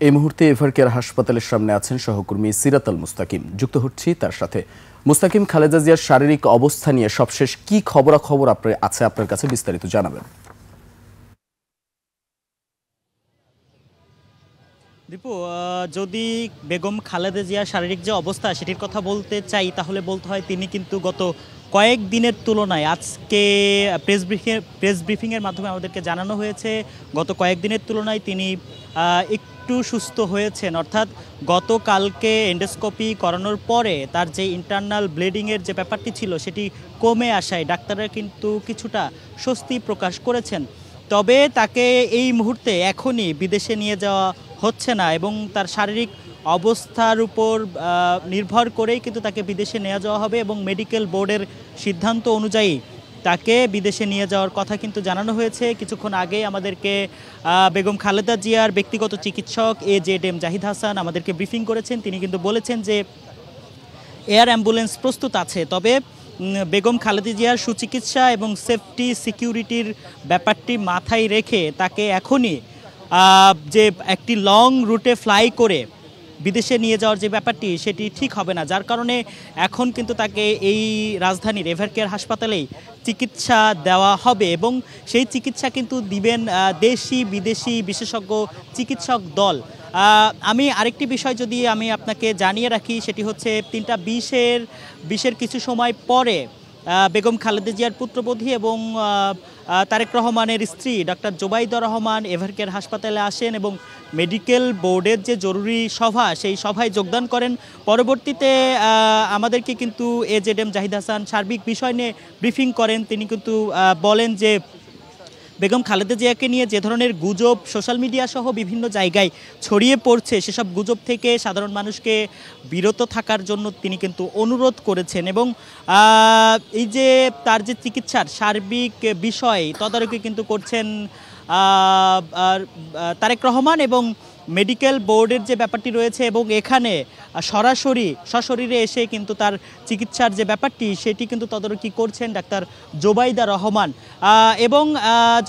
এই মুহূর্তে এভারকেয়ার হাসপাতালের সামনে আছেন সহকর্মী সিরাতাল মুস্তাকিম। যুক্ত হচ্ছি তার সাথে। মুস্তাকিম, খালেদা জিয়ার শারীরিক অবস্থা নিয়ে সবশেষ কি খবরাখবর আছে আপনার কাছে, বিস্তারিত জানাবেন। দীপু, যদি বেগম খালেদা জিয়ার শারীরিক যে অবস্থা সেটির কথা বলতে চাই, তাহলে বলতে হয় তিনি কিন্তু গত কয়েক দিনের তুলনায় আজকে প্রেস ব্রিফিংয়ের মাধ্যমে আমাদেরকে জানানো হয়েছে গত কয়েকদিনের তুলনায় তিনি একটু সুস্থ হয়েছেন। অর্থাৎ গতকালকে এন্ডোস্কোপি করানোর পরে তার যে ইন্টারনাল ব্লিডিংয়ের যে ব্যাপারটি ছিল সেটি কমে আসায় ডাক্তাররা কিন্তু কিছুটা স্বস্তি প্রকাশ করেছেন। তবে তাকে এই মুহূর্তে এখনই বিদেশে নিয়ে যাওয়া হচ্ছে না এবং তার শারীরিক অবস্থার উপর নির্ভর করেই কিন্তু তাকে বিদেশে নিয়ে যাওয়া হবে এবং মেডিকেল বোর্ডের সিদ্ধান্ত অনুযায়ী তাকে বিদেশে নিয়ে যাওয়ার কথা কিন্তু জানানো হয়েছে। কিছুক্ষণ আগে আমাদেরকে বেগম খালেদা জিয়ার ব্যক্তিগত চিকিৎসক AZM জাহিদ হাসান আমাদেরকে ব্রিফিং করেছেন। তিনি কিন্তু বলেছেন যে এয়ার অ্যাম্বুলেন্স প্রস্তুত আছে, তবে বেগম খালেদা জিয়ার সুচিকিৎসা এবং সেফটি সিকিউরিটির ব্যাপারটি মাথায় রেখে তাকে এখনই যে একটি লং রুটে ফ্লাই করে বিদেশে নিয়ে যাওয়ার যে ব্যাপারটি সেটি ঠিক হবে না, যার কারণে এখন কিন্তু তাকে এই রাজধানীর এভারকেয়ার হাসপাতালেই চিকিৎসা দেওয়া হবে এবং সেই চিকিৎসা কিন্তু দিবেন দেশি বিদেশি বিশেষজ্ঞ চিকিৎসক দল। আমি আরেকটি বিষয় যদি আমি আপনাকে জানিয়ে রাখি, সেটি হচ্ছে 3:20 কিছু সময় পরে বেগম খালেদা জিয়ার পুত্রবধূ এবং তারেক রহমানের স্ত্রী ডক্টর জোবাইদা রহমান এভারকেয়ার হাসপাতালে আসেন এবং মেডিকেল বোর্ডের যে জরুরি সভা সেই সভায় যোগদান করেন। পরবর্তীতে আমাদেরকে কিন্তু AZM জাহিদ হাসান সার্বিক বিষয় নিয়ে ব্রিফিং করেন। তিনি কিন্তু বলেন যে বেগম খালেদা জিয়াকে নিয়ে যে ধরনের গুজব সোশ্যাল মিডিয়া সহ বিভিন্ন জায়গায় ছড়িয়ে পড়ছে সেসব গুজব থেকে সাধারণ মানুষকে বিরত থাকার জন্য তিনি কিন্তু অনুরোধ করেছেন এবং এই যে তার যে চিকিৎসার সার্বিক বিষয় তদারকি কিন্তু করছেন তারেক রহমান এবং মেডিকেল বোর্ডের যে ব্যাপারটি রয়েছে এবং এখানে সরাসরি সশরীরে এসে কিন্তু তার চিকিৎসার যে ব্যাপারটি সেটি কিন্তু তদারকি করছেন ডাক্তার জোবাইদা রহমান। এবং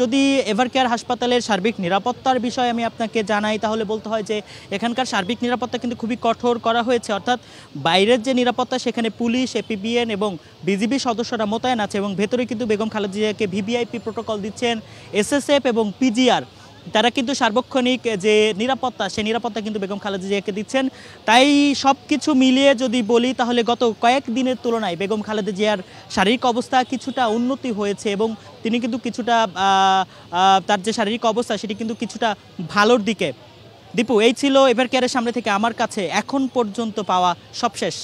যদি এভারকেয়ার হাসপাতালের সার্বিক নিরাপত্তার বিষয়ে আমি আপনাকে জানাই, তাহলে বলতে হয় যে এখানকার সার্বিক নিরাপত্তা কিন্তু খুবই কঠোর করা হয়েছে। অর্থাৎ বাইরের যে নিরাপত্তা সেখানে পুলিশ, APBN এবং BGB সদস্যরা মোতায়েন আছে এবং ভেতরে কিন্তু বেগম খালেদা জিয়াকে VVIP প্রোটোকল দিচ্ছেন SSF এবং PGR। তারা কিন্তু সার্বক্ষণিক যে নিরাপত্তা সেই নিরাপত্তা কিন্তু বেগম খালেদা জিয়াকে দিচ্ছেন। তাই সব কিছু মিলিয়ে যদি বলি তাহলে গত কয়েক দিনের তুলনায় বেগম খালেদা জিয়ার শারীরিক অবস্থা কিছুটা উন্নতি হয়েছে এবং তিনি কিন্তু কিছুটা তার যে শারীরিক অবস্থা সেটি কিন্তু কিছুটা ভালোর দিকে। দীপু, এই ছিল এভারকেয়ারের সামনে থেকে আমার কাছে এখন পর্যন্ত পাওয়া সবশেষ।